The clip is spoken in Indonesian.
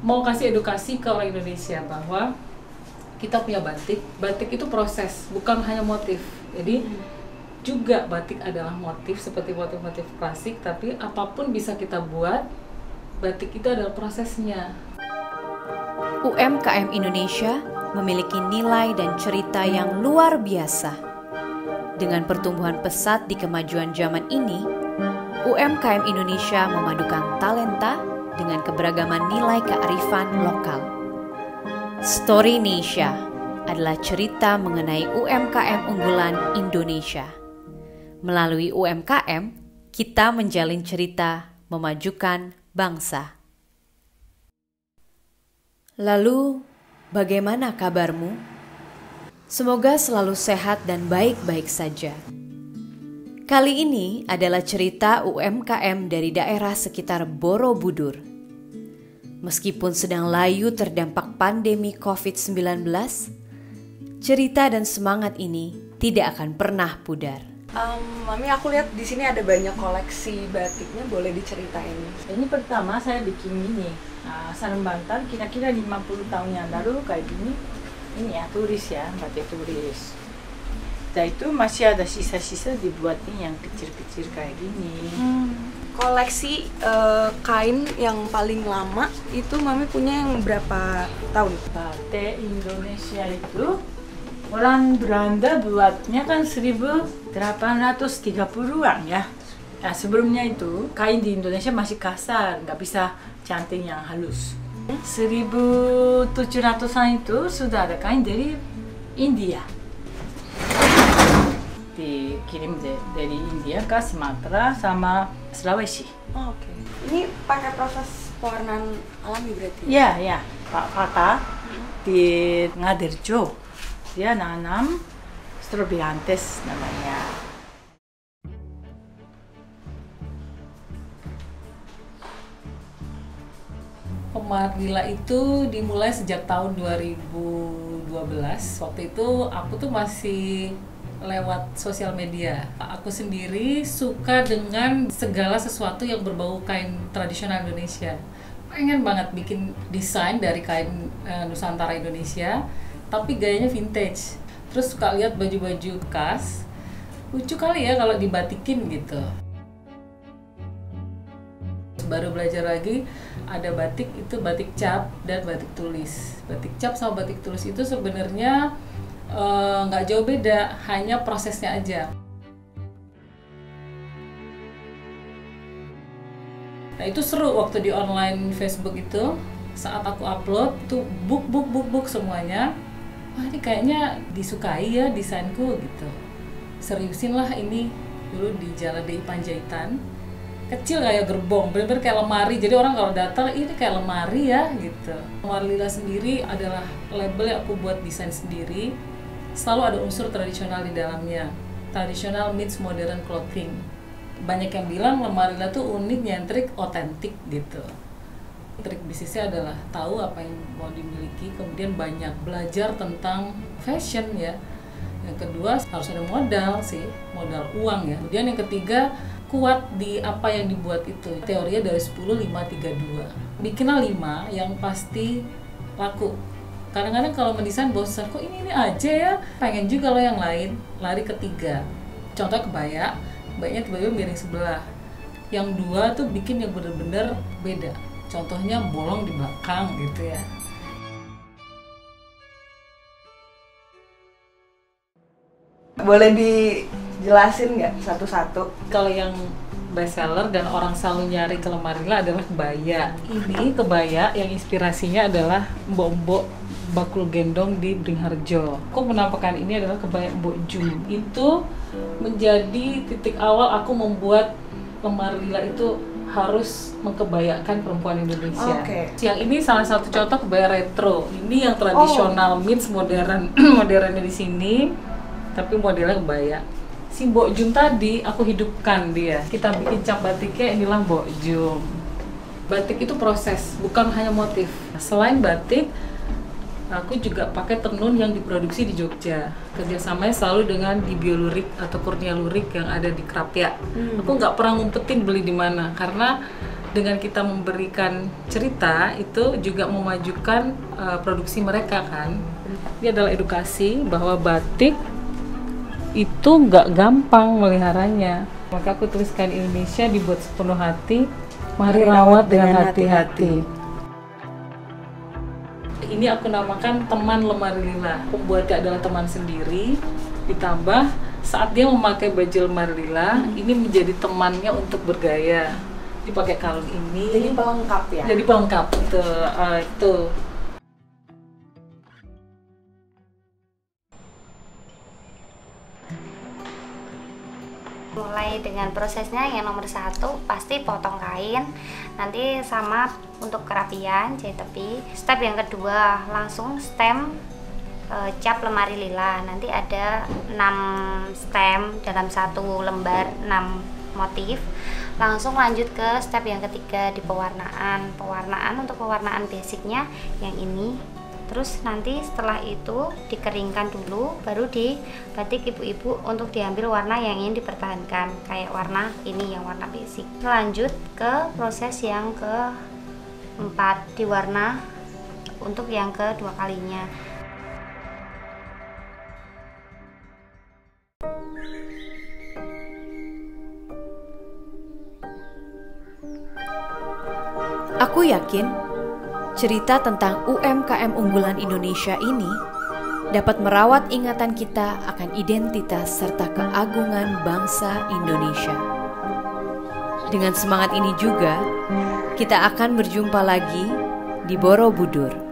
mau kasih edukasi ke orang Indonesia bahwa kita punya batik. Batik itu proses, bukan hanya motif. Jadi juga batik adalah motif seperti motif-motif klasik, tapi apapun bisa kita buat. Batik itu adalah prosesnya. UMKM Indonesia memiliki nilai dan cerita yang luar biasa. Dengan pertumbuhan pesat di kemajuan zaman ini, UMKM Indonesia memadukan talenta dengan keberagaman nilai kearifan lokal. Story Indonesia adalah cerita mengenai UMKM unggulan Indonesia. Melalui UMKM, kita menjalin cerita memajukan bangsa. Lalu, bagaimana kabarmu? Semoga selalu sehat dan baik-baik saja. Kali ini adalah cerita UMKM dari daerah sekitar Borobudur. Meskipun sedang layu terdampak pandemi COVID-19, cerita dan semangat ini tidak akan pernah pudar. Mami, aku lihat di sini ada banyak koleksi batiknya, boleh diceritain? Ini pertama saya bikin ini, sarung bantal kira-kira 50 tahun yang lalu kayak gini. Ini ya, tulis ya, batik tulis. Dan itu masih ada sisa-sisa dibuatin yang kecil-kecil kayak gini. Koleksi kain yang paling lama itu Mami punya yang berapa tahun? Batik Indonesia itu orang Belanda buatnya kan 1830-an ya. Nah, sebelumnya itu kain di Indonesia masih kasar, nggak bisa cantik yang halus. 1700-an itu sudah ada kain dari India. Dikirim dari India ke Sumatera sama Sulawesi. Oh, oke. Ini pakai proses pewarnaan alami berarti? Ya, ya. Pak Fata di Ngaderjo. Dia nanam Strobiantes namanya. Pemargila itu dimulai sejak tahun 2012. Waktu itu aku tuh masih lewat sosial media. Aku sendiri suka dengan segala sesuatu yang berbau kain tradisional Indonesia. Pengen banget bikin desain dari kain Nusantara Indonesia, tapi gayanya vintage. Terus suka lihat baju-baju bekas, lucu kali ya kalau dibatikin gitu. Baru belajar lagi, ada batik itu batik cap dan batik tulis. Batik cap sama batik tulis itu sebenarnya nggak jauh beda, hanya prosesnya aja. Nah itu seru waktu di online Facebook itu, saat aku upload tuh book semuanya. Wah ini kayaknya disukai ya desainku gitu. Seriusin lah ini. Dulu di Jalan DI Panjaitan, kecil kayak gerbong, bener-bener kayak lemari. Jadi orang kalau datang ini kayak lemari ya gitu. Marlila sendiri adalah label yang aku buat desain sendiri. Selalu ada unsur tradisional di dalamnya. Tradisional meets modern clothing. Banyak yang bilang Marlila tuh unik, nyentrik, otentik gitu. Trik bisnisnya adalah tahu apa yang mau dimiliki, kemudian banyak belajar tentang fashion ya. Yang kedua harus ada modal sih, modal uang ya. Kemudian yang ketiga kuat di apa yang dibuat itu. Teorinya dari 10, 5, 3, 2. Bikinlah 5 yang pasti laku. Kadang-kadang kalau mendesain bosan, kok ini aja ya, pengen juga loh yang lain, lari ke 3. Contoh kebaya, kebayanya tiba-tiba miring sebelah. Yang 2 tuh bikin yang bener-bener beda. Contohnya bolong di belakang gitu ya. Boleh dijelasin nggak satu-satu? Kalau yang best seller dan orang selalu nyari ke Marlila adalah kebaya. Ini kebaya yang inspirasinya adalah mbok-mbok bakul gendong di Beringharjo. Aku menampakkan ini adalah kebaya Mbok Jum. Itu menjadi titik awal aku membuat Marlila itu harus mengkebayakan perempuan Indonesia. Yang ini salah satu contoh kebaya retro. Ini yang tradisional meets modern. Modernnya di sini, tapi modelnya kebaya. Si Mbok Jum tadi aku hidupkan dia. Kita bikin cap batiknya, inilah Mbok Jum. Batik itu proses, bukan hanya motif. Selain batik, aku juga pakai tenun yang diproduksi di Jogja. Kerjasamanya selalu dengan di Biolurik atau Kurnia Lurik yang ada di Krapia. Aku nggak pernah ngumpetin beli di mana, karena dengan kita memberikan cerita itu juga memajukan produksi mereka kan. Ini adalah edukasi bahwa batik itu nggak gampang meliharanya. Maka aku tuliskan Indonesia dibuat sepenuh hati, mari rawat dengan hati-hati. Ini aku namakan teman lemari lila. Pembuatnya adalah teman sendiri, ditambah saat dia memakai baju lemari lila, ini menjadi temannya untuk bergaya. Dipakai kalung ini. Jadi pelengkap ya? Jadi pelengkap, itu. Mulai dengan prosesnya yang nomor 1 pasti potong kain, nanti sama untuk kerapian jahit tepi. Step yang kedua langsung stem cap lemari lila, nanti ada 6 stem dalam 1 lembar 6 motif. Langsung lanjut ke step yang ketiga di pewarnaan. Untuk pewarnaan basicnya yang ini. Terus nanti setelah itu dikeringkan dulu, baru dibatik ibu-ibu untuk diambil warna yang ingin dipertahankan, kayak warna ini yang warna basic. Lanjut ke proses yang keempat, diwarna untuk yang kedua kalinya. Aku yakin cerita tentang UMKM unggulan Indonesia ini dapat merawat ingatan kita akan identitas serta keagungan bangsa Indonesia. Dengan semangat ini juga, kita akan berjumpa lagi di Borobudur.